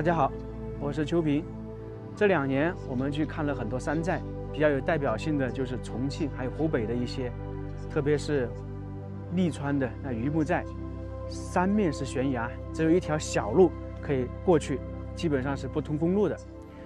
大家好，我是邱平。这2年我们去看了很多山寨，比较有代表性的就是重庆还有湖北的一些，特别是利川的那榆木寨，三面是悬崖，只有一条小路可以过去，基本上是不通公路的。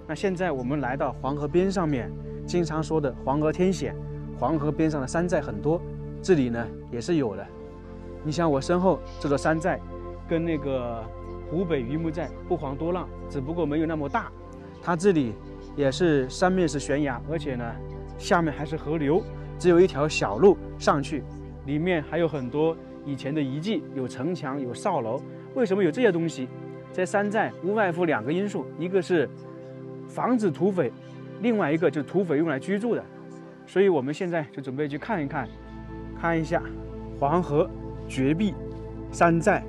那现在我们来到黄河边上面，经常说的黄河天险，黄河边上的山寨很多，这里呢也是有的。你像我身后这座山寨，跟那个湖北榆木寨不遑多让，只不过没有那么大。它这里也是三面是悬崖，而且呢下面还是河流，只有一条小路上去，里面还有很多以前的遗迹，有城墙，有哨楼。为什么有这些东西？这山寨无外乎2个因素，一个是防止土匪，另外一个就是土匪用来居住的。所以我们现在就准备去看一下黄河绝壁山寨，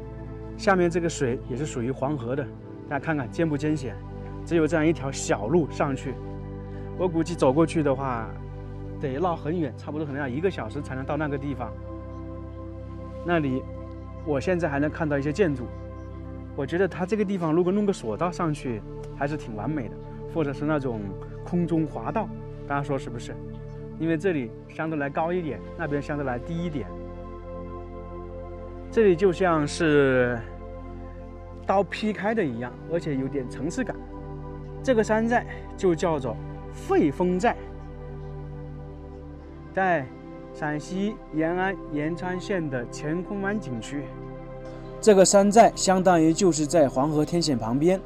下面这个水也是属于黄河的，大家看看艰不艰险，只有这样一条小路上去。我估计走过去的话得绕很远，差不多可能要1个小时才能到那个地方。那里我现在还能看到一些建筑，我觉得它这个地方如果弄个索道上去还是挺完美的，或者是那种空中滑道，大家说是不是？因为这里相对来高一点，那边相对来低一点。这里就像是刀劈开的一样，而且有点层次感。这个山寨就叫做费峰寨，在陕西延安延川县的乾坤湾景区。这个山寨相当于就是在黄河天险旁边，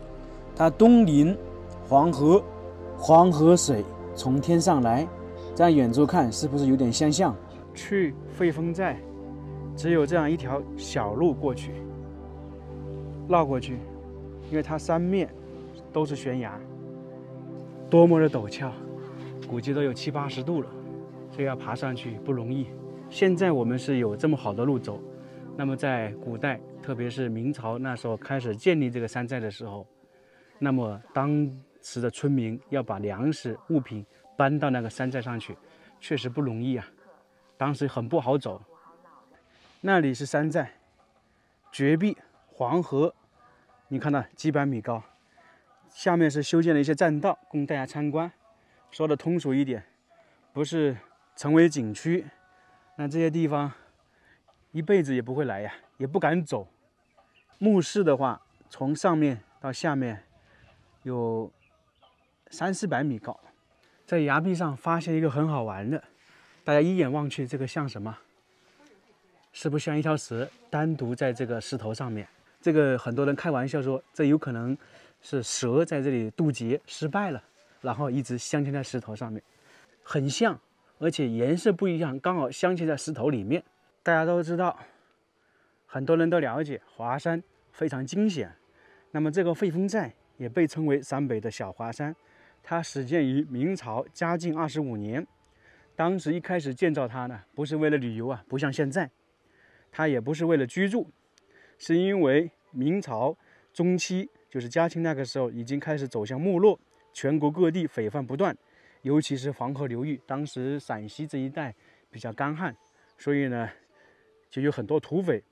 它东临黄河，黄河水从天上来，这样远处看是不是有点相像？去费峰寨只有这样一条小路过去，绕过去，因为它3面都是悬崖，多么的陡峭，估计都有70、80度了，所以要爬上去不容易。现在我们是有这么好的路走，那么在古代，特别是明朝那时候开始建立这个山寨的时候，那么当时的村民要把粮食物品搬到那个山寨上去，确实不容易啊，当时很不好走。那里是山寨，绝壁黄河，你看到几百米高，下面是修建了一些栈道供大家参观。说的通俗一点，不是成为景区，那这些地方一辈子也不会来呀，也不敢走。墓室的话，从上面到下面有300、400米高。在崖壁上发现一个很好玩的，大家一眼望去，这个像什么？是不是像一条蛇单独在这个石头上面？这个很多人开玩笑说，这有可能是蛇在这里渡劫失败了，然后一直镶嵌在石头上面，很像，而且颜色不一样，刚好镶嵌在石头里面。大家都知道，很多人都了解华山非常惊险，那么这个费峰寨也被称为陕北的小华山，它始建于明朝嘉靖25年。当时一开始建造它呢，不是为了旅游啊，不像现在，它也不是为了居住，是因为明朝中期，就是嘉庆那个时候已经开始走向没落，全国各地匪犯不断，尤其是黄河流域，当时陕西这一带比较干旱，所以呢就有很多土匪。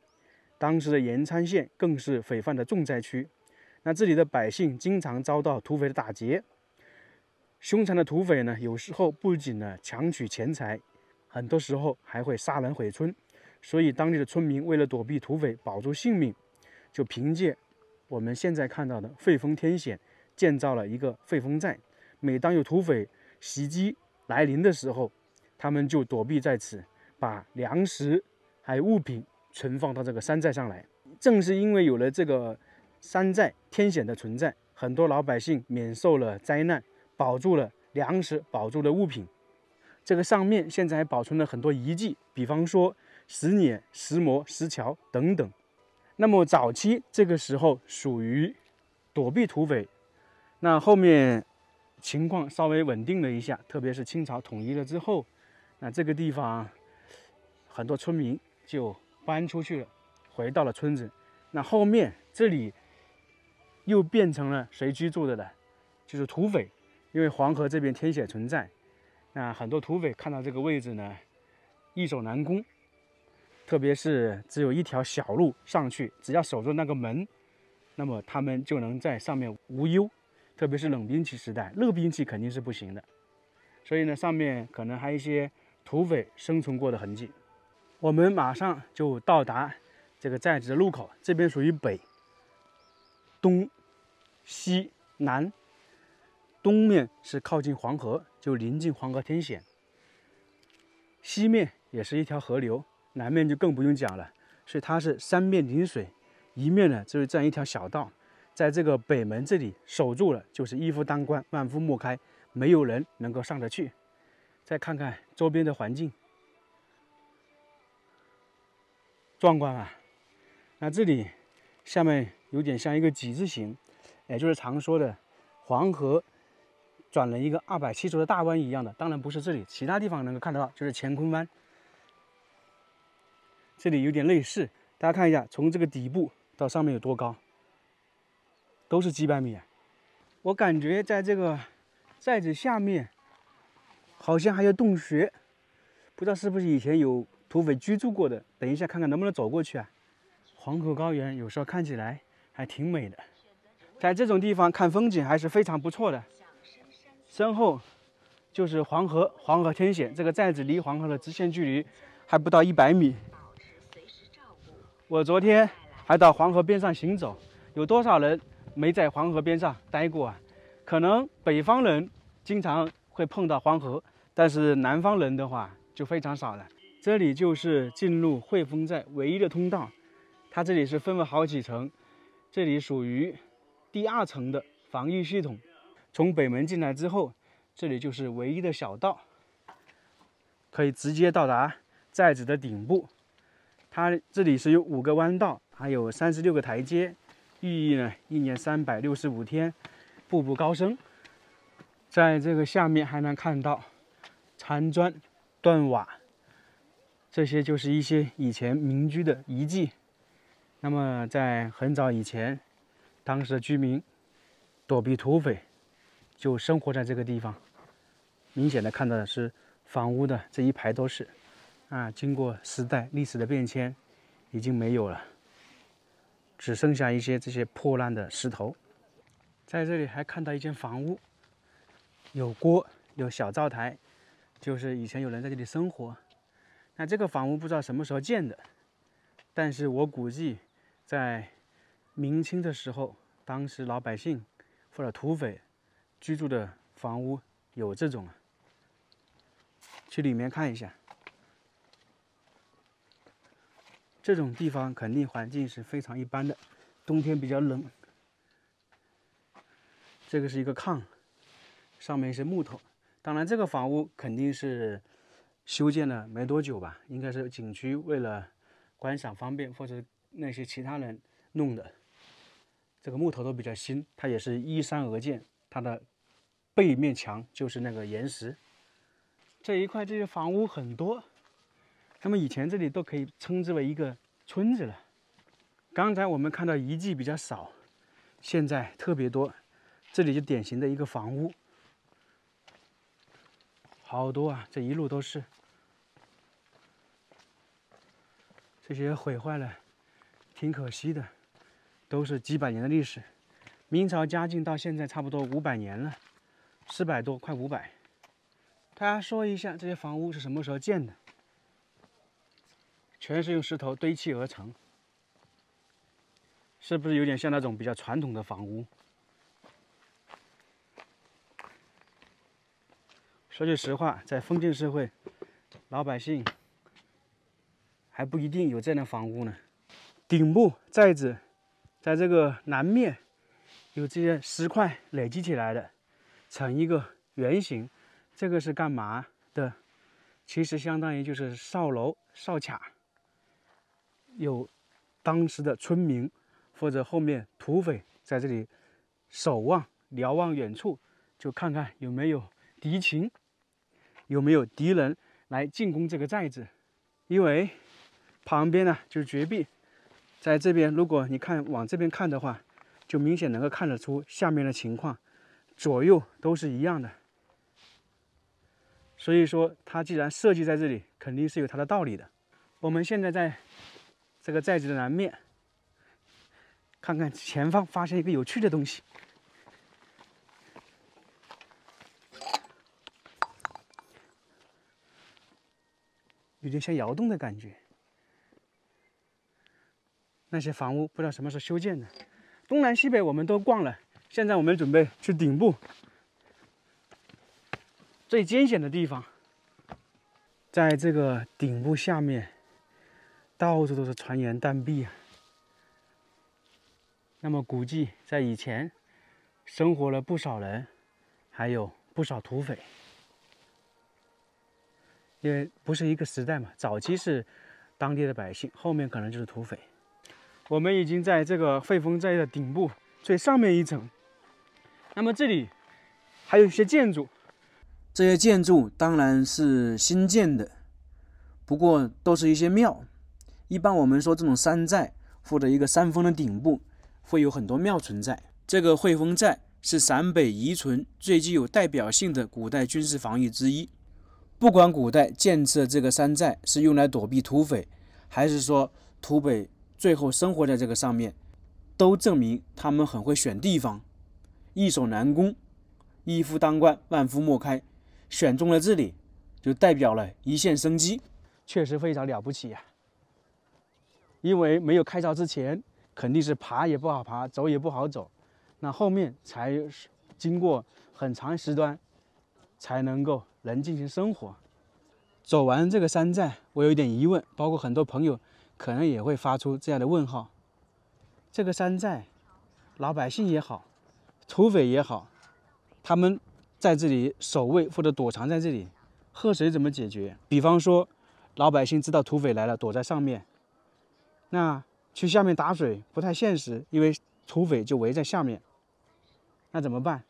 当时的延川县更是匪犯的重灾区，那这里的百姓经常遭到土匪的打劫。凶残的土匪呢，有时候不仅呢强取钱财，很多时候还会杀人毁村。所以当地的村民为了躲避土匪，保住性命，就凭借我们现在看到的费峰天险，建造了一个费峰寨。每当有土匪袭击来临的时候，他们就躲避在此，把粮食还有物品存放到这个山寨上来。正是因为有了这个山寨天险的存在，很多老百姓免受了灾难，保住了粮食，保住了物品。这个上面现在还保存了很多遗迹，比方说石碾、石磨、石桥等等。那么早期这个时候属于躲避土匪，那后面情况稍微稳定了一下，特别是清朝统一了之后，那这个地方很多村民就搬出去了，回到了村子。那后面这里又变成了谁居住的呢？就是土匪，因为黄河这边天险存在，那很多土匪看到这个位置呢，易守难攻。特别是只有一条小路上去，只要守住那个门，那么他们就能在上面无忧。特别是冷兵器时代，热兵器肯定是不行的。所以呢，上面可能还有一些土匪生存过的痕迹。我们马上就到达这个寨子的入口，这边属于北、东、西、南。东面是靠近黄河，就临近黄河天险；西面也是一条河流，南面就更不用讲了。所以它是三面临水，一面呢就是这样一条小道。在这个北门这里守住了，就是一夫当关，万夫莫开，没有人能够上得去。再看看周边的环境，壮观啊！那这里下面有点像一个几字形，也就是常说的黄河转了一个270度的大弯一样的。当然不是这里，其他地方能够看得到，就是乾坤湾。这里有点类似，大家看一下，从这个底部到上面有多高，都是几百米啊！我感觉在这个寨子下面好像还有洞穴，不知道是不是以前有土匪居住过的。等一下看看能不能走过去啊！黄河高原有时候看起来还挺美的，在这种地方看风景还是非常不错的。身后就是黄河，黄河天险。这个寨子离黄河的直线距离还不到100米。我昨天还到黄河边上行走，有多少人没在黄河边上待过啊？可能北方人经常会碰到黄河，但是南方人的话就非常少了。这里就是进入汇丰寨唯一的通道，它这里是分为好几层，这里属于第2层的防御系统。从北门进来之后，这里就是唯一的小道，可以直接到达寨子的顶部。它这里是有5个弯道，还有36个台阶，寓意呢1年365天，步步高升。在这个下面还能看到残砖、断瓦，这些就是一些以前民居的遗迹。那么在很早以前，当时的居民躲避土匪，就生活在这个地方。明显的看到的是房屋的这一排都是。经过时代历史的变迁，已经没有了，只剩下一些这些破烂的石头。在这里还看到一间房屋，有锅，有小灶台，就是以前有人在这里生活。那这个房屋不知道什么时候建的，但是我估计在明清的时候，当时老百姓或者土匪居住的房屋有这种，去里面看一下。这种地方肯定环境是非常一般的，冬天比较冷。这个是一个炕，上面是木头。当然，这个房屋肯定是修建了没多久吧，应该是景区为了观赏方便或者那些其他人弄的。这个木头都比较新，它也是依山而建，它的背面墙就是那个岩石。这一块这些房屋很多。那么以前这里都可以称之为一个村子了。刚才我们看到遗迹比较少，现在特别多。这里就典型的一个房屋，好多啊，这一路都是。这些毁坏了，挺可惜的，都是几百年的历史。明朝嘉靖到现在差不多500年了，400多，快500。大家说一下这些房屋是什么时候建的？全是用石头堆砌而成，是不是有点像那种比较传统的房屋？说句实话，在封建社会，老百姓还不一定有这样的房屋呢。顶部寨子在这个南面有这些石块累积起来的，成一个圆形。这个是干嘛的？其实相当于就是哨楼、哨卡。有当时的村民或者后面土匪在这里守望，瞭望远处，就看看有没有敌情，有没有敌人来进攻这个寨子。因为旁边呢就是绝壁，在这边如果你往这边看的话，就明显能够看得出下面的情况，左右都是一样的。所以说它既然设计在这里，肯定是有它的道理的。我们现在在这个寨子的南面看看前方，发现一个有趣的东西，有点像窑洞的感觉。那些房屋不知道什么时候修建的。东南西北我们都逛了，现在我们准备去顶部最艰险的地方。在这个顶部下面，到处都是船岩断壁啊。那么估计在以前生活了不少人，还有不少土匪。因为不是一个时代嘛，早期是当地的百姓，后面可能就是土匪。我们已经在这个汇丰寨的顶部最上面一层。那么这里还有一些建筑，这些建筑当然是新建的，不过都是一些庙。一般我们说这种山寨或者一个山峰的顶部会有很多庙存在。这个汇丰寨是陕北遗存最具有代表性的古代军事防御之一。不管古代建设这个山寨是用来躲避土匪，还是说土匪最后生活在这个上面，都证明他们很会选地方，易守难攻，一夫当关，万夫莫开。选中了这里，就代表了一线生机，确实非常了不起呀。因为没有开凿之前，肯定是爬也不好爬，走也不好走，那后面才经过很长时段，才能够人进行生活。走完这个山寨，我有一点疑问，包括很多朋友可能也会发出这样的问号：这个山寨，老百姓也好，土匪也好，他们在这里守卫或者躲藏在这里，喝水怎么解决？比方说，老百姓知道土匪来了，躲在上面，那去下面打水不太现实，因为土匪就围在下面，那怎么办？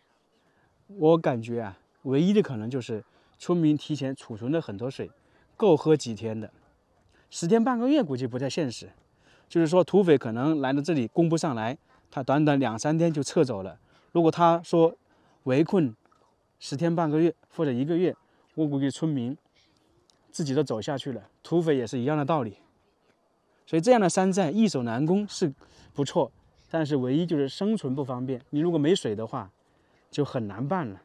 我感觉啊，唯一的可能就是村民提前储存了很多水，够喝几天的，10天半个月估计不太现实。就是说，土匪可能来到这里攻不上来，他短短2、3天就撤走了。如果他说围困10天半个月或者1个月，我估计村民自己都走下去了，土匪也是一样的道理。所以这样的山寨易守难攻是不错，但是唯一就是生存不方便。你如果没水的话，就很难办了。